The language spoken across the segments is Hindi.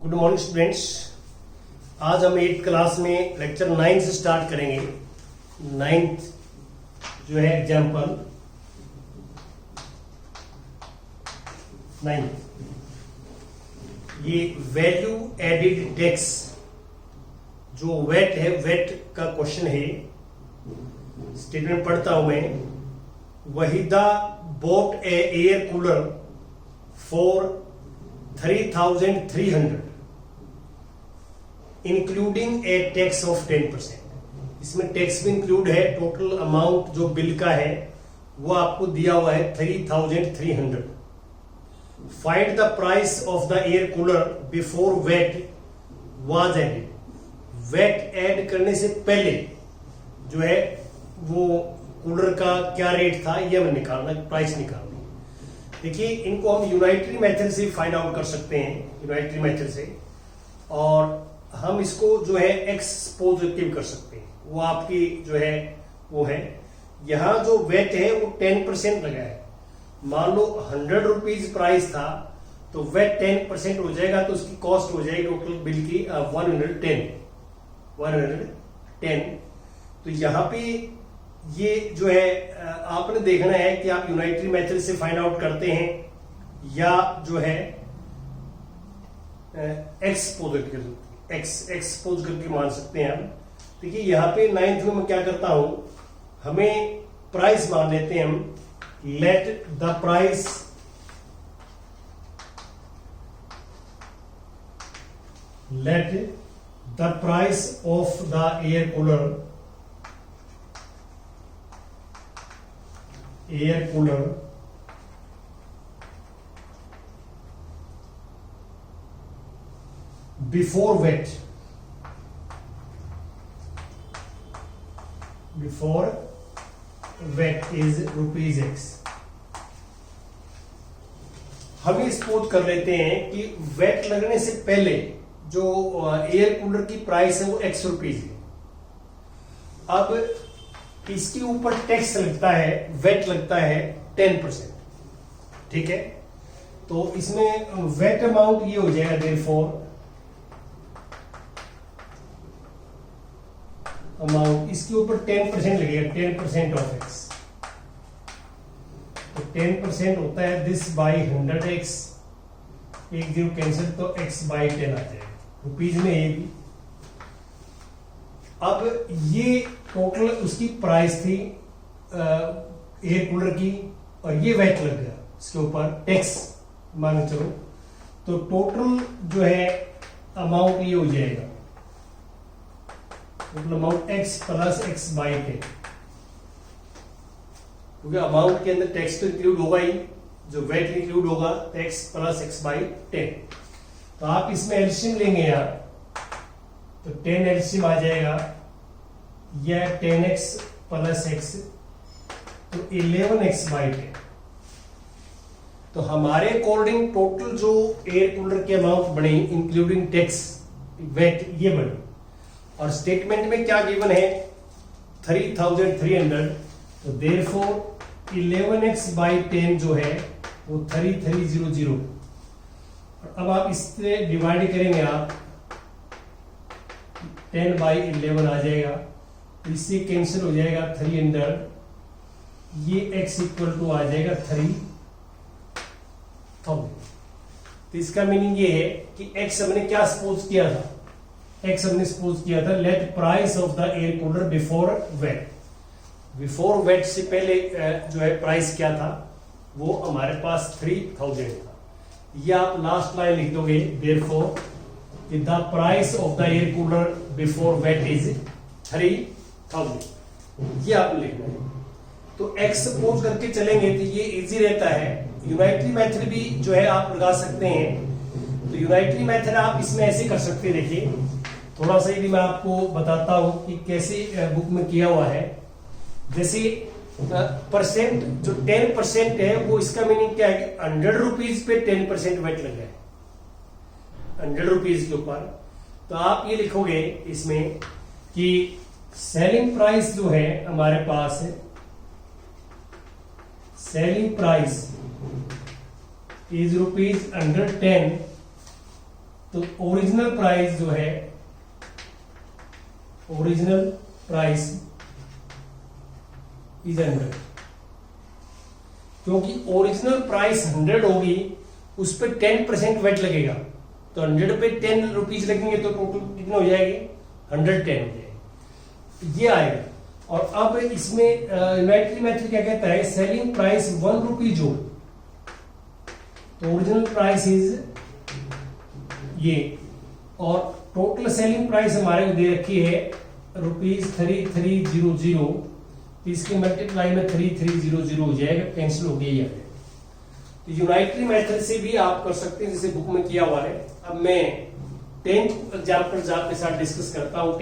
Good morning students. आज हम 8th क्लास में लेक्चर 9 से स्टार्ट करेंगे। 9th जो है एग्जाम्पल 9, ये वैल्यू एडिड टैक्स जो वेट है, वेट का क्वेश्चन है। स्टेटमेंट पढ़ता हूं मैं। Waheeda boat A air cooler for 3,300 including A tax of 10%। इसमें टैक्स भी इंक्लूड है। टोटल अमाउंट जो बिल का है वो आपको दिया हुआ है 3,300। Find the price of the air cooler before VAT was added. VAT add करने से पहले जो है वो कूलर का क्या रेट था ये हमें निकालना, प्राइस निकालना। देखिए, इनको हम यूनाइटरी मेथड से फाइंड आउट कर सकते हैं, यूनाइटरी मेथड से। और हम इसको जो है एक्स पॉजिटिव कर सकते हैं। वो आपकी जो है वो है, यहां जो वेट है वो 10% लगा है। मान लो 100 रुपीज प्राइस था तो वेट 10% हो जाएगा, तो उसकी कॉस्ट हो जाएगी टोटल बिल की 110। तो यहां पे ये जो है आपने देखना है कि आप यूनाइटरी मेथड से फाइंड आउट करते हैं या जो है एक्सपोज करके मान सकते हैं हम। देखिए, यहां पे 9th में मैं क्या करता हूं, हमें प्राइस मान लेते हैं हम। Let the price of the air cooler before VAT is rupees X। हम ये सपोज कर लेते हैं कि वेट लगने से पहले जो एयर कूलर की प्राइस है वो X रुपीज है। अब इसके ऊपर टैक्स लगता है, वेट लगता है 10%। ठीक है, तो इसमें वेट अमाउंट ये हो जाएगा देयरफॉर अमाउंट, इसके ऊपर 10% लगेगा, 10% ऑफ एक्स। तो 10% होता है दिस बाई 100x, एक जीरो कैंसिल तो x बाई 10 आ जाएगा रुपीज में ये भी। अब ये टोटल उसकी प्राइस थी एयर कूलर की, और ये वेट लग गया इसके ऊपर टैक्स मान चलो, तो टोटल जो है अमाउंट ये हो जाएगा total amount x plus x by 10। क्योंकि अमाउंट के अंदर टैक्स तो इंक्लूड होगा ही, जो वेट इंक्लूड होगा तो x प्लस x बाई 10। तो आप इसमें एलसीएम लेंगे यार, तो 10 एलसीएम आ जाएगा, यह 10x प्लस x तो 11x बाई 10। तो हमारे अकॉर्डिंग टोटल जो एयर कूलर के अमाउंट बने इंक्लूडिंग टैक्स वेट ये बने। और स्टेटमेंट में क्या गिवन है 3,300, तो देयरफॉर 11x बाई 10 जो है वो 3300। अब आप इससे डिवाइड करेंगे आप, 10 बाई 11 आ जाएगा, तो इससे कैंसिल हो जाएगा 300, ये x इक्वल टू आ जाएगा 3000। तो इसका मीनिंग ये है कि x हमने क्या सपोज किया था, x हमने सपोज किया था let price of the air cooler before VAT. Before VAT से पहले जो है प्राइस क्या था, वो हमारे पास 3000 था। ये आप लास्ट लाइन लिख दोगे, therefore the price of the air cooler before VAT is 3000, ये आप लिखना है। तो x सपोज करके चलेंगे तो ये इजी रहता है। यूनाइटरी मेथड भी जो है आप लगा सकते हैं। तो यूनाइटरी मेथड आप इसमें ऐसे कर सकते हैं। देखिए, थोड़ा सा यदि मैं आपको बताता हूं कि कैसे बुक में किया हुआ है। जैसे परसेंट जो 10% है वो इसका मीनिंग क्या है कि 100 रुपीज पे 10% वेट लग रहा है 100 रुपीज के ऊपर। तो आप ये लिखोगे इसमें कि सेलिंग प्राइस जो है हमारे पास है, सेलिंग प्राइस इज रुपीज 110, तो ओरिजिनल प्राइस जो है, ओरिजिनल प्राइस इज 100, क्योंकि ओरिजिनल प्राइस 100 होगी, उस पर 10% वेट लगेगा, तो 100 पे 10 रुपीज लगेंगे तो टोटल कितना हो जाएगी, 110 हो जाएगी, ये आएगा। और अब इसमें इन्वेंटरी मेथड क्या कहता है, सेलिंग प्राइस 1 रुपी जो, तो ओरिजिनल प्राइस इज ये, और टोटल सेलिंग प्राइस हमारे को दे रखी है ₹3300, तो इसके मल्टीप्लाई में 3300 हो जाएगा, कैंसिल हो गया। तो यूनाइटरी मेथड से भी आप कर सकते हैं, जैसे बुक में किया हुआ है। अब मैं 10th एग्जाम्पल आपके साथ डिस्कस करता हूं।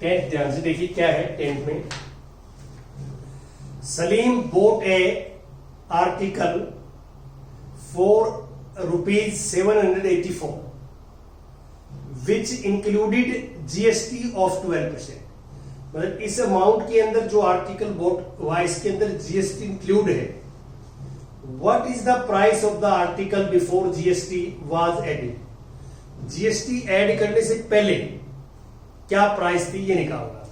10th ध्यान से देखिए क्या है 10th में। Salim boat A article for ₹784 which included GST of 12%। मतलब इस अमाउंट के अंदर जो आर्टिकल बोट हुआ, इसके अंदर जीएसटी इंक्लूड है। What is the price of the article before GST was added. GST add करने से पहले क्या प्राइस थी ये निकालना।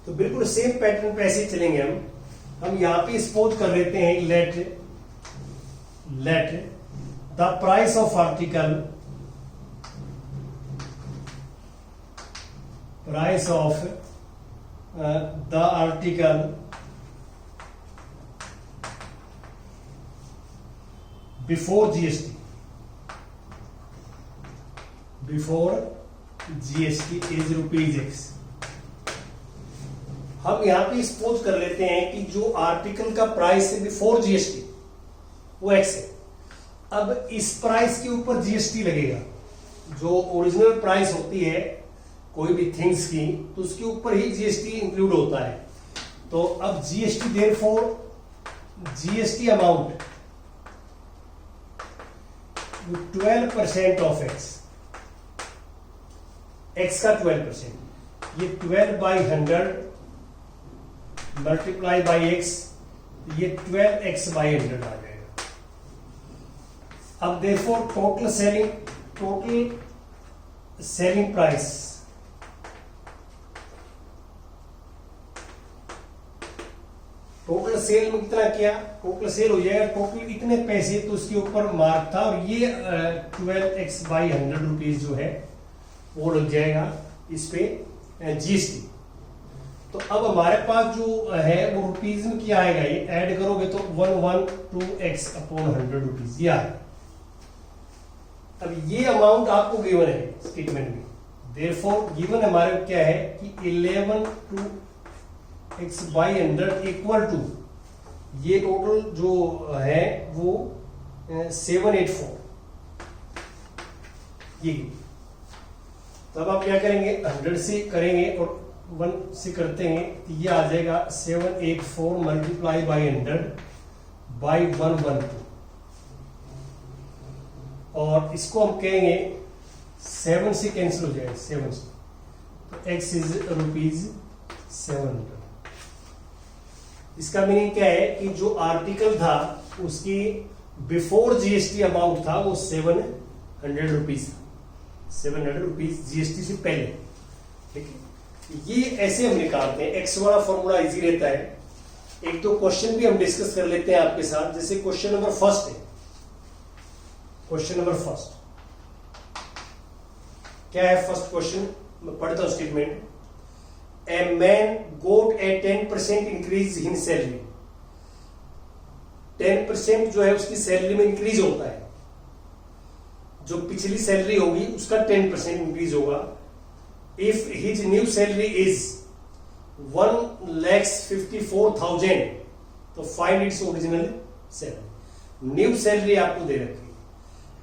तो बिल्कुल सेम पैटर्न पे ऐसे चलेंगे हम यहां पे सपोज कर लेते हैं, let the price of article, price of the article before GST, is ₹X। हम यहां पे सपोज कर लेते हैं कि जो आर्टिकल का प्राइस है बिफोर जीएसटी वो X है। अब इस प्राइस के ऊपर जीएसटी लगेगा। जो ओरिजिनल प्राइस होती है कोई भी थिंग्स की, तो उसके ऊपर ही जीएसटी इंक्लूड होता है। तो अब GST therefore GST amount 12% of X का 12%, ये 12/100 मल्टीप्लाई बाई X, ये 12x/100 आ जाएगा। अब therefore total selling price, total sale में कितना किया, टोटल सेल हो जाएगा टोटल इतने पैसे, तो उसके ऊपर मार्क था, और ये 12x/100 जो है वो लग जाएगा इस पे जीएसटी। तो अब हमारे पास जो है वो रुपीज में क्या आएगा, ये ऐड करोगे तो 112x/100 ये आएगा। अब ये अमाउंट आपको गिवन है स्टेटमेंट में, देयरफॉर गिवन हमारे क्या है कि 11x/100 इक्वल टू, ये टोटल जो है वो 784 ये। तब आप क्या करेंगे, 100 से करेंगे और 1 से करते हैं, तो ये आ जाएगा 784 मल्टीप्लाई बाई 100/112, और इसको हम कहेंगे 7 से कैंसिल हो जाएगा, 7 से, तो X इज ₹700। इसका मीनिंग क्या है कि जो आर्टिकल था उसकी बिफोर जीएसटी अमाउंट था वो 700 था, 700 जीएसटी से पहले। ठीक है, ये ऐसे हम निकालते हैं। एक्स वाला फॉर्मूला इजी रहता है। एक तो क्वेश्चन भी हम डिस्कस कर लेते हैं आपके साथ, जैसे क्वेश्चन नंबर फर्स्ट है। क्वेश्चन नंबर फर्स्ट क्या है, फर्स्ट क्वेश्चन पढ़ता हूं statement. A man got a 10% increase in salary. 10% जो है उसकी सैलरी में इंक्रीज होता है, जो पिछली सैलरी होगी उसका 10% इंक्रीज होगा। If his new salary is 1,54,000 तो find its original salary. New salary आपको दे रखी है,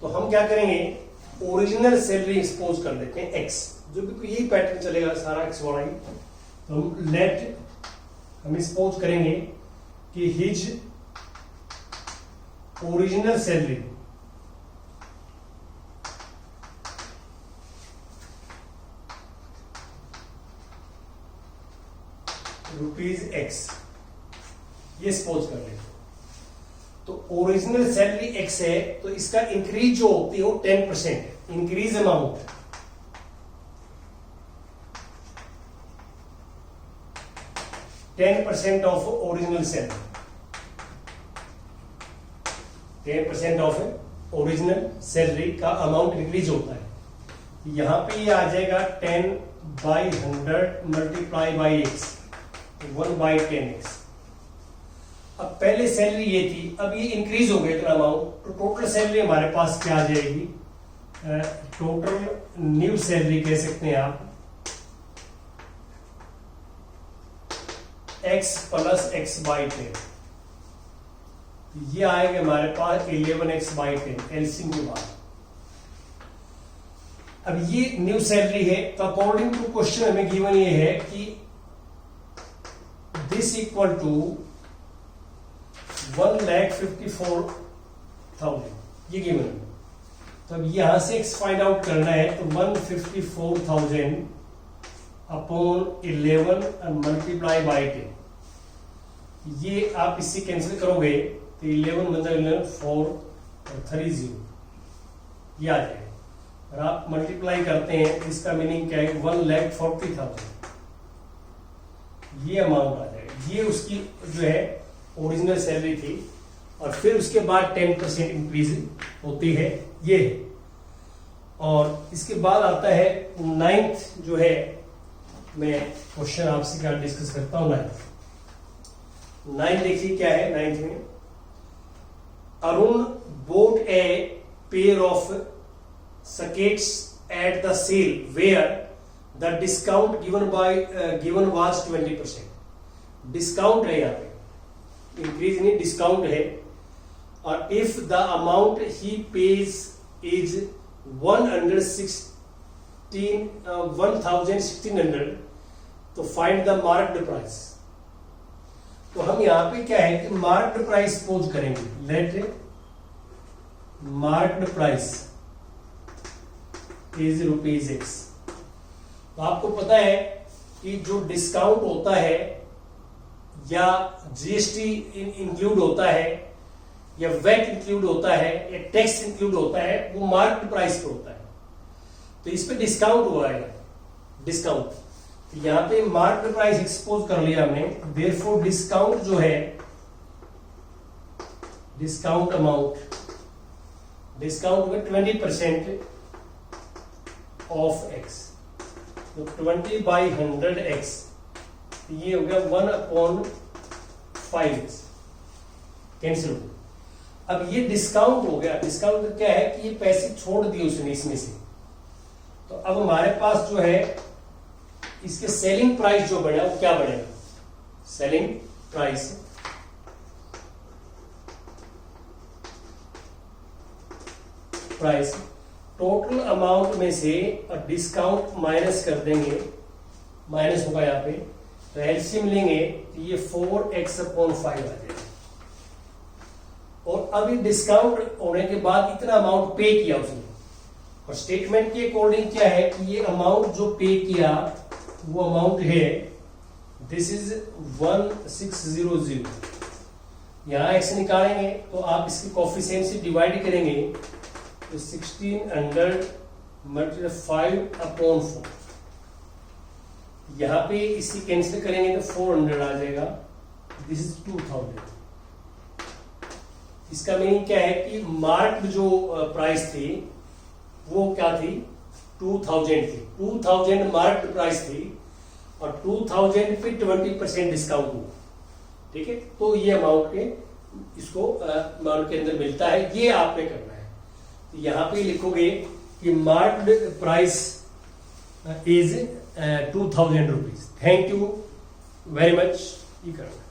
तो हम क्या करेंगे, ओरिजिनल सैलरी सपोज कर देते हैं X, जो भी यही पैटर्न चलेगा सारा X वाला ही। तो हम हम सपोज करेंगे कि हिज ओरिजिनल सैलरी ₹X, ये सपोज कर लेते। तो तो ओरिजिनल सैलरी x है, तो इसका इंक्रीज जो होती है वो 10%, increase amount 10% of original salary, 10% of original salary का अमाउंट इंक्रीज होता है। यहां पे ये आ जाएगा 10/100 मल्टीप्लाई बाई x, 1/10x। अब पहले सैलरी ये थी, अब ये इंक्रीज हो गया इतना अमाउंट, तो टोटल सैलरी हमारे पास क्या आ जाएगी, टोटल न्यू सैलरी कह सकते हैं आप, x प्लस x/10, ये आएगा हमारे पास 11x/10 एलसीएम के बाद। अब ये न्यू सैलरी है, तो अकॉर्डिंग टू क्वेश्चन हमें गिवन ये है कि दिस इक्वल टू 1,54,000, ये गिवन है। तो अब यहां से x फाइंड आउट करना है, तो 154,000 अपॉन 11 और मल्टीप्लाई बाई 10, ये आप इससे कैंसिल करोगे तो 11 मतलब 11 4 और 3 0, ये आ जाएगा। और आप मल्टीप्लाई करते हैं, इसका मीनिंग क्या है, 1,40,000, ये अमाउंट आ जाएगा। ये उसकी जो है ओरिजिनल सैलरी थी, और फिर उसके बाद 10% इंक्रीज होती है, ये है। और इसके बाद आता है 9th जो है, मैं क्वेश्चन आपसे क्या डिस्कस करता हूं। 9th देखिए क्या है। 9th में Arun bought a pair of skates at the sale where the discount given was 20%। Discount है यहाँ पे, इंक्रीज नहीं, डिस्काउंट है। और if the amount he page is 1,1600, तो फाइंड द मार्क्ड प्राइस। तो हम यहां पे क्या है कि मार्क्ड प्राइस पोज करेंगे। Let marked price is ₹X। तो आपको पता है कि जो डिस्काउंट होता है या जीएसटी इंक्लूड होता है या वेट इंक्लूड होता है या टैक्स इंक्लूड होता है, वो मार्क्ड प्राइस पे होता है। तो इस पे डिस्काउंट हुआ है, डिस्काउंट। तो यहां पे मार्क्ड प्राइस एक्सपोज कर लिया हमने, देयरफॉर डिस्काउंट जो है, डिस्काउंट अमाउंट, डिस्काउंट में 20% ऑफ x, तो 20/100x, ये हो गया 1/5x, कैंसिल। अब ये डिस्काउंट हो गया। डिस्काउंट क्या है कि ये पैसे छोड़ दिए उसने इसमें से, तो अब हमारे पास जो है इसके सेलिंग प्राइस जो बढ़ा वो क्या बढ़ेगा, सेलिंग प्राइस टोटल अमाउंट में से डिस्काउंट माइनस कर देंगे, माइनस होगा यहाँ पे, तो एलसीएम लेंगे तो ये 4x/5 आ जाएगा। और अभी डिस्काउंट होने के बाद इतना अमाउंट पे किया उसने, और स्टेटमेंट के अकॉर्डिंग क्या है कि ये अमाउंट जो पे किया वो अमाउंट है, दिस इज 1600। यहां x निकालेंगे तो आप इसके कोफिशिएंट से डिवाइड करेंगे, तो 1600 मल्टीप्लाई 5/4, यहां पे इसी कैंसिल करेंगे तो 400 आ जाएगा, दिस इज 2000। इसका मीनिंग क्या है कि मार्क्ड जो प्राइस थी वो क्या थी, 2000 थी। 2000 मार्क्ड प्राइस थी और 2000 पे 20% डिस्काउंट हुआ, ठीक है। तो ये अमाउंट के इसको अमाउंट के अंदर मिलता है, ये आपने करना है। तो यहां पे लिखोगे कि marked price is ₹2000। Thank you very much, ये करना।